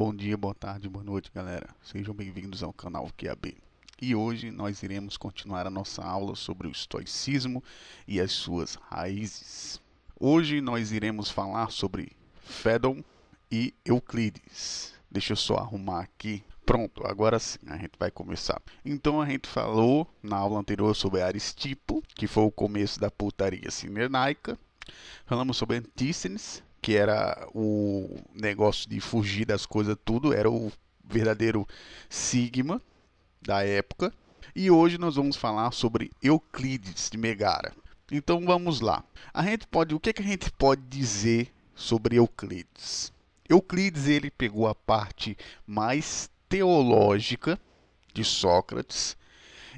Bom dia, boa tarde, boa noite, galera. Sejam bem-vindos ao canal QAB. E hoje nós iremos continuar a nossa aula sobre o estoicismo e as suas raízes. Hoje nós iremos falar sobre Fédon e Euclides. Deixa eu só arrumar aqui. Pronto, agora sim, a gente vai começar. Então a gente falou na aula anterior sobre Aristipo, que foi o começo da putaria cirenaica. Falamos sobre Antístenes, que era o negócio de fugir das coisas tudo, era o verdadeiro sigma da época. E hoje nós vamos falar sobre Euclides de Megara. Então vamos lá. O que a gente pode dizer sobre Euclides? Euclides ele pegou a parte mais teológica de Sócrates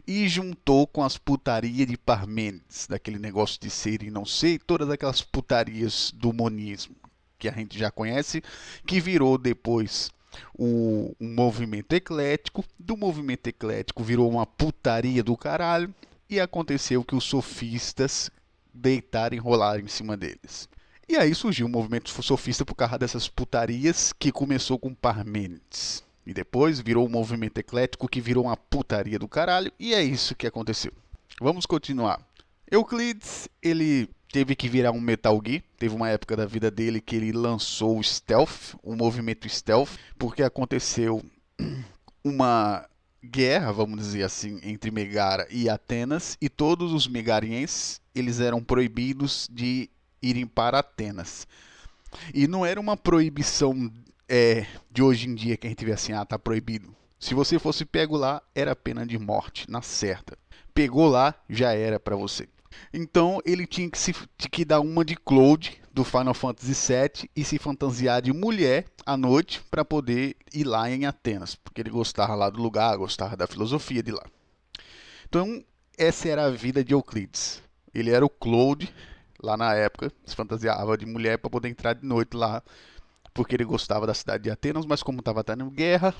e juntou com as putarias de Parmênides, daquele negócio de ser e não ser, todas aquelas putarias do monismo, que a gente já conhece, que virou depois um movimento eclético, do movimento eclético virou uma putaria do caralho, e aconteceu que os sofistas deitaram e rolaram em cima deles. E aí surgiu o movimento sofista por causa dessas putarias, que começou com Parmênides. E depois virou um movimento eclético que virou uma putaria do caralho. E é isso que aconteceu. Vamos continuar. Euclides, ele teve que virar um Metal Gear. Teve uma época da vida dele que ele lançou o Stealth, o movimento Stealth, porque aconteceu uma guerra, vamos dizer assim, entre Megara e Atenas. E todos os megarienses, eles eram proibidos de irem para Atenas. E não era uma proibição de hoje em dia que a gente vê assim, tá proibido. Se você fosse pego lá, era pena de morte, na certa. Pegou lá, já era pra você. Então ele tinha que dar uma de Claude, do Final Fantasy VII, e se fantasiar de mulher à noite para poder ir lá em Atenas. Porque ele gostava lá do lugar, gostava da filosofia de lá. Então essa era a vida de Euclides. Ele era o Claude, lá na época, se fantasiava de mulher para poder entrar de noite lá, porque ele gostava da cidade de Atenas, mas como estava tendo guerra,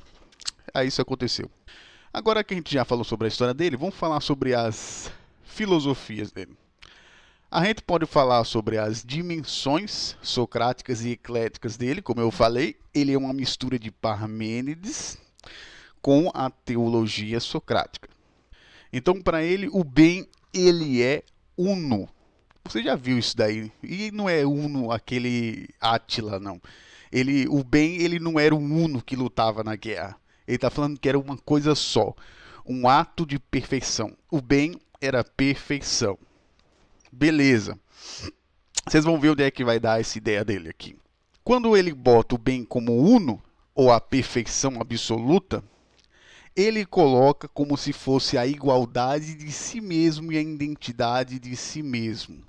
aí isso aconteceu. Agora que a gente já falou sobre a história dele, vamos falar sobre as filosofias dele. A gente pode falar sobre as dimensões socráticas e ecléticas dele, como eu falei, ele é uma mistura de Parmênides com a teologia socrática. Então, para ele, o bem, ele é uno. Você já viu isso daí? E não é uno aquele Átila, não. O bem, ele não era um uno que lutava na guerra. Ele está falando que era uma coisa só. Um ato de perfeição. O bem era perfeição. Beleza. Vocês vão ver onde é que vai dar essa ideia dele aqui. Quando ele bota o bem como uno, ou a perfeição absoluta, ele coloca como se fosse a igualdade de si mesmo e a identidade de si mesmo.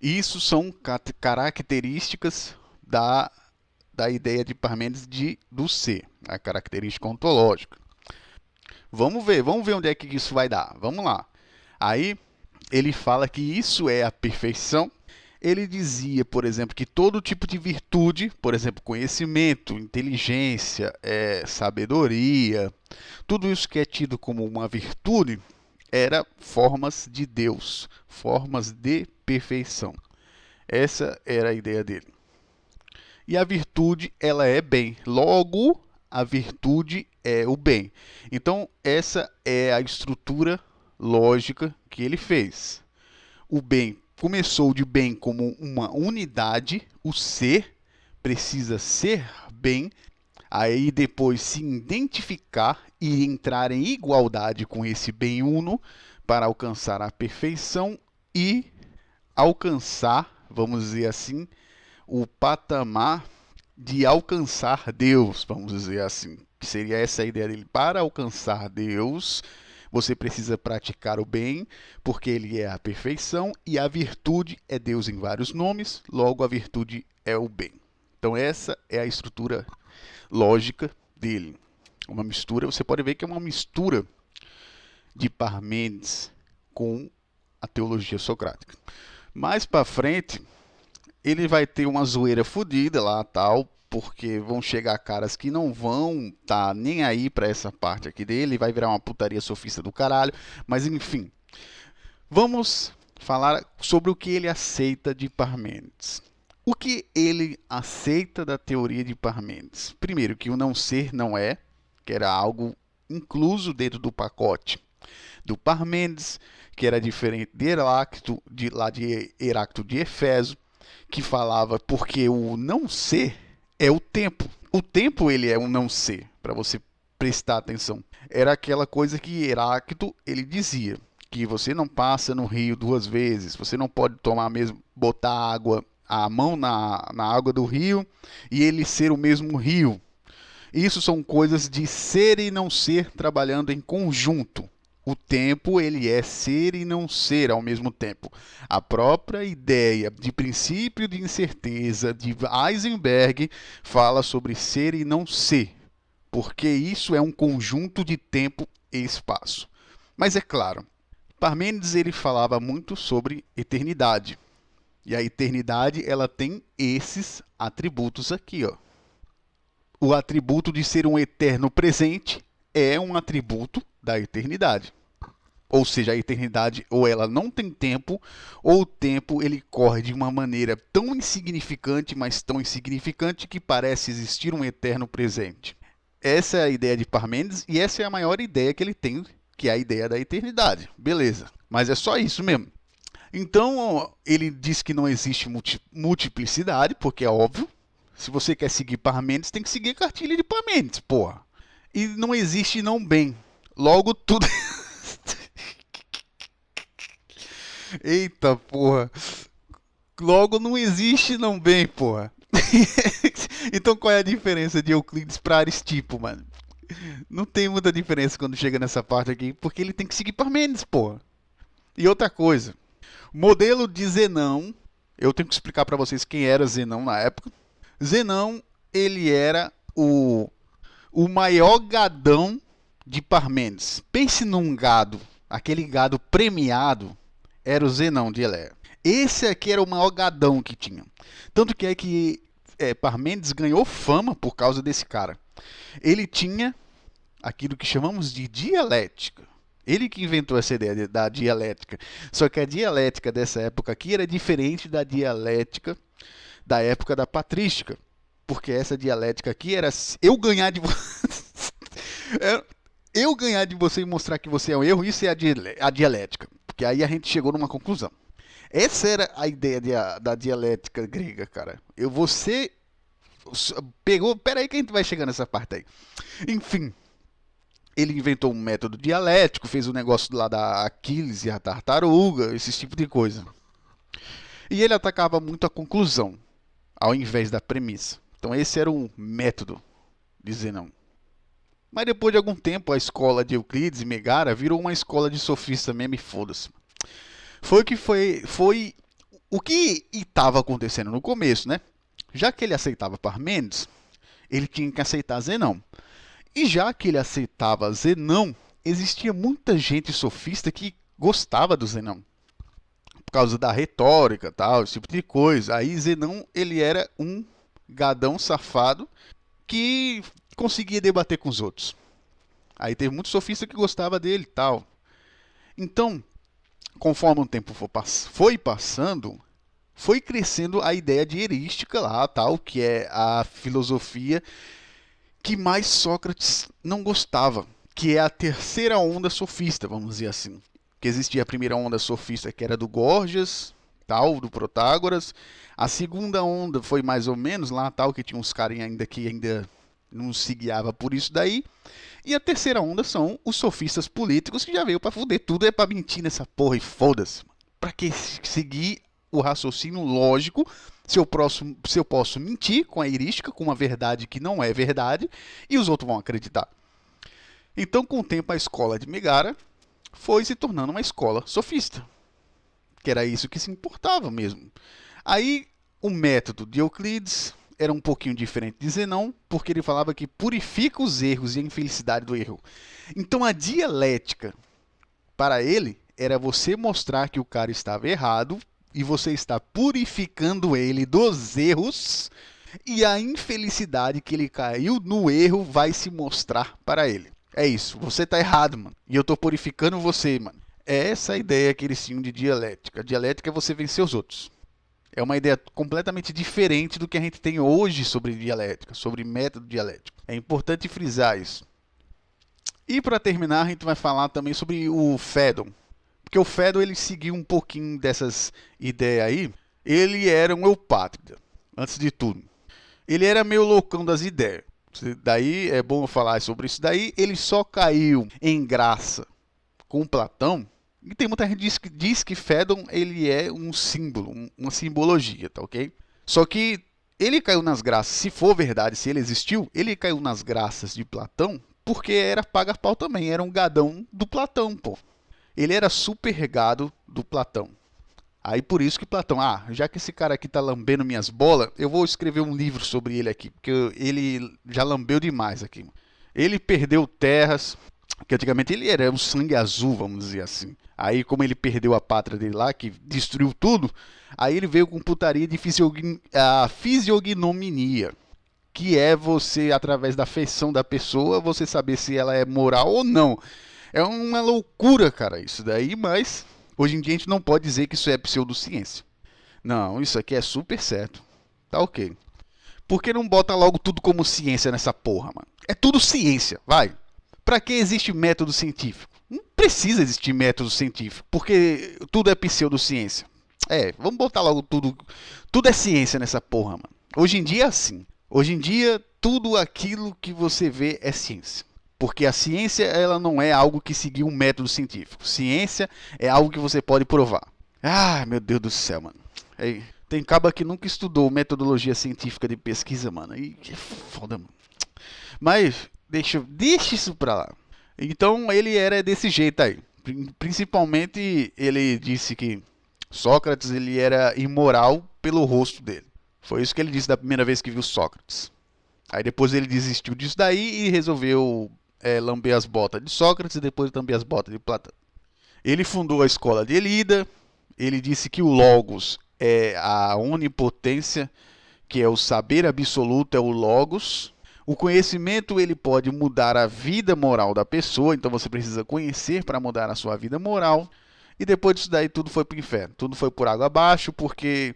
Isso são características da ideia de Parmênides do ser, a característica ontológica. Vamos ver onde é que isso vai dar. Vamos lá. Aí ele fala que isso é a perfeição. Ele dizia, por exemplo, que todo tipo de virtude, por exemplo, conhecimento, inteligência, sabedoria, tudo isso que é tido como uma virtude, era formas de Deus, formas de perfeição. Essa era a ideia dele. E a virtude, ela é bem. Logo, a virtude é o bem. Então, essa é a estrutura lógica que ele fez. O bem começou de bem como uma unidade. O ser precisa ser bem. Aí depois se identificar e entrar em igualdade com esse bem uno para alcançar a perfeição e alcançar, vamos dizer assim, o patamar de alcançar Deus, vamos dizer assim. Que seria essa a ideia dele. Para alcançar Deus, você precisa praticar o bem, porque ele é a perfeição, e a virtude é Deus em vários nomes, logo a virtude é o bem. Então essa é a estrutura lógica dele. Uma mistura, você pode ver que é uma mistura de Parmênides com a teologia socrática. Mais para frente, ele vai ter uma zoeira fodida lá, tal, porque vão chegar caras que não vão tá nem aí para essa parte aqui dele, vai virar uma putaria sofista do caralho, mas enfim. Vamos falar sobre o que ele aceita de Parmênides. O que ele aceita da teoria de Parmênides? Primeiro, que o não ser não é, que era algo incluso dentro do pacote do Parmênides, que era diferente de Heráclito, de Heráclito de Éfeso, que falava porque o não ser é o tempo. O tempo ele é um não ser, para você prestar atenção. Era aquela coisa que Heráclito ele dizia, que você não passa no rio duas vezes, você não pode tomar mesmo, botar água, a mão na água do rio e ele ser o mesmo rio. Isso são coisas de ser e não ser trabalhando em conjunto. O tempo ele é ser e não ser ao mesmo tempo. A própria ideia de princípio de incerteza de Heisenberg fala sobre ser e não ser, porque isso é um conjunto de tempo e espaço. Mas é claro, Parmênides ele falava muito sobre eternidade. E a eternidade ela tem esses atributos aqui, ó. O atributo de ser um eterno presente é um atributo da eternidade. Ou seja, a eternidade ou ela não tem tempo, ou o tempo ele corre de uma maneira tão insignificante, mas tão insignificante que parece existir um eterno presente. Essa é a ideia de Parmênides e essa é a maior ideia que ele tem, que é a ideia da eternidade. Beleza, mas é só isso mesmo. Então, ele diz que não existe multiplicidade, porque é óbvio. Se você quer seguir Parmênides, tem que seguir a cartilha de Parmênides, porra. E não existe não bem. Logo, tudo... Eita, porra. Logo, não existe não bem, porra. Então, qual é a diferença de Euclides para Aristipo, mano? Não tem muita diferença quando chega nessa parte aqui, porque ele tem que seguir Parmênides, porra. E outra coisa, modelo de Zenão, eu tenho que explicar para vocês quem era Zenão na época. Zenão, ele era o maior gadão de Parmênides. Pense num gado, aquele gado premiado, era o Zenão de Elea. Esse aqui era o maior gadão que tinha. Tanto que Parmênides ganhou fama por causa desse cara. Ele tinha aquilo que chamamos de dialética. Ele que inventou essa ideia da dialética. Só que a dialética dessa época aqui era diferente da dialética da época da patrística. Porque essa dialética aqui era eu ganhar de você. Eu ganhar de você e mostrar que você é um erro. Isso é a dialética. Porque aí a gente chegou numa conclusão. Essa era a ideia da dialética grega, cara. Você pegou... Pera aí que a gente vai chegar nessa parte aí. Enfim... Ele inventou um método dialético, fez o negócio lá da Aquiles e a tartaruga, esse tipo de coisa. E ele atacava muito a conclusão, ao invés da premissa. Então esse era o método de Zenão. Mas depois de algum tempo, a escola de Euclides e Megara virou uma escola de sofista mesmo e foda-se. Foi o que estava acontecendo no começo, né? Já que ele aceitava Parmênides, ele tinha que aceitar Zenão. E já que ele aceitava Zenão, existia muita gente sofista que gostava do Zenão. Por causa da retórica, tal, esse tipo de coisa. Aí Zenão, ele era um gadão safado que conseguia debater com os outros. Aí teve muito sofista que gostava dele, tal. Então, conforme o tempo foi passando, foi crescendo a ideia de erística lá, tal, que é a filosofia que mais Sócrates não gostava, que é a terceira onda sofista, vamos dizer assim. Que existia a primeira onda sofista, que era do Gorgias, tal, do Protágoras. A segunda onda foi mais ou menos lá, tal, que tinha uns caras que ainda não se guiava por isso daí. E a terceira onda são os sofistas políticos, que já veio pra fuder tudo, é pra mentir nessa porra e foda-se. Pra que seguir o raciocínio lógico se eu posso mentir com a heurística, com uma verdade que não é verdade, e os outros vão acreditar. Então, com o tempo, a escola de Megara foi se tornando uma escola sofista, que era isso que se importava mesmo. Aí, o método de Euclides era um pouquinho diferente de Zenão, porque ele falava que purifica os erros e a infelicidade do erro. Então, a dialética, para ele, era você mostrar que o cara estava errado, e você está purificando ele dos erros, e a infelicidade que ele caiu no erro vai se mostrar para ele. É isso, você está errado, mano. E eu estou purificando você, mano. É essa a ideia que eles tinham de dialética. A dialética é você vencer os outros. É uma ideia completamente diferente do que a gente tem hoje sobre dialética, sobre método dialético. É importante frisar isso. E para terminar, a gente vai falar também sobre o Phaedon. Porque o Phaedon ele seguiu um pouquinho dessas ideias aí. Ele era um eupátrida, antes de tudo. Ele era meio loucão das ideias. Daí é bom falar sobre isso daí. Ele só caiu em graça com Platão. E tem muita gente que diz que Phaedon ele é um símbolo, uma simbologia, tá ok? Só que ele caiu nas graças, se for verdade, se ele existiu, ele caiu nas graças de Platão porque era paga-pau também, era um gadão do Platão, pô. Ele era super gado do Platão. Aí por isso que Platão, já que esse cara aqui tá lambendo minhas bolas, eu vou escrever um livro sobre ele aqui, porque ele já lambeu demais aqui. Ele perdeu terras, que antigamente ele era um sangue azul, vamos dizer assim. Aí como ele perdeu a pátria dele lá, que destruiu tudo, aí ele veio com putaria de fisiognominia, que é você, através da feição da pessoa, você saber se ela é moral ou não. É uma loucura, cara, isso daí, mas hoje em dia a gente não pode dizer que isso é pseudociência. Não, isso aqui é super certo. Tá ok. Por que não bota logo tudo como ciência nessa porra, mano? É tudo ciência, vai. Pra que existe método científico? Não precisa existir método científico, porque tudo é pseudociência. Vamos botar logo tudo. Tudo é ciência nessa porra, mano. Hoje em dia é assim. Hoje em dia, tudo aquilo que você vê é ciência. Porque a ciência ela não é algo que seguiu um método científico. Ciência é algo que você pode provar. Meu Deus do céu, mano. Tem caba que nunca estudou metodologia científica de pesquisa, mano. E é foda, mano. Mas deixa isso pra lá. Então ele era desse jeito aí. Principalmente ele disse que Sócrates ele era imoral pelo rosto dele. Foi isso que ele disse da primeira vez que viu Sócrates. Aí depois ele desistiu disso daí e resolveu lamber as botas de Sócrates e depois lamber as botas de Platão. Ele fundou a escola de Elida. Ele disse que o Logos é a onipotência, que é o saber absoluto, é o Logos. O conhecimento ele pode mudar a vida moral da pessoa, então você precisa conhecer para mudar a sua vida moral. E depois disso daí tudo foi para o inferno, tudo foi por água abaixo, porque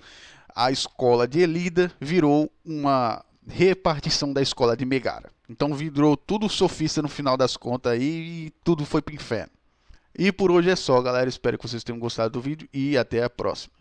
a escola de Elida virou uma repartição da escola de Megara. Então virou tudo sofista no final das contas aí e tudo foi pro inferno. E por hoje é só, galera. Espero que vocês tenham gostado do vídeo e até a próxima.